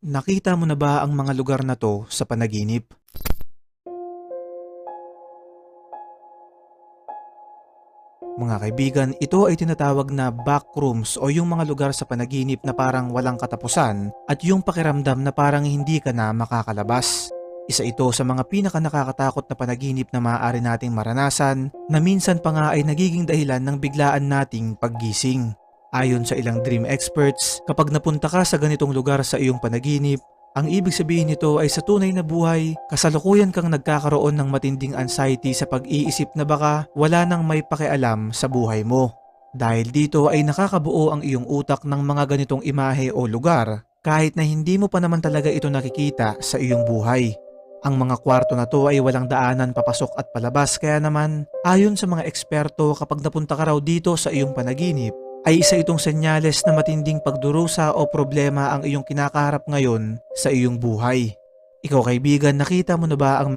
Nakita mo na ba ang mga lugar na to sa panaginip? Mga kaibigan, ito ay tinatawag na backrooms o yung mga lugar sa panaginip na parang walang katapusan at yung pakiramdam na parang hindi ka na makakalabas. Isa ito sa mga pinaka nakakatakot na panaginip na maaari nating maranasan na minsan pa nga ay nagiging dahilan ng biglaan nating paggising. Ayon sa ilang dream experts, kapag napunta ka sa ganitong lugar sa iyong panaginip, ang ibig sabihin nito ay sa tunay na buhay, kasalukuyan kang nagkakaroon ng matinding anxiety sa pag-iisip na baka wala nang may pakialam sa buhay mo. Dahil dito ay nakakabuo ang iyong utak ng mga ganitong imahe o lugar kahit na hindi mo pa naman talaga ito nakikita sa iyong buhay. Ang mga kwarto na to ay walang daanan papasok at palabas kaya naman ayon sa mga eksperto kapag napunta ka raw dito sa iyong panaginip ay isa itong senyales na matinding pagdurusa o problema ang iyong kinakaharap ngayon sa iyong buhay. Ikaw kaibigan, nakita mo na ba ang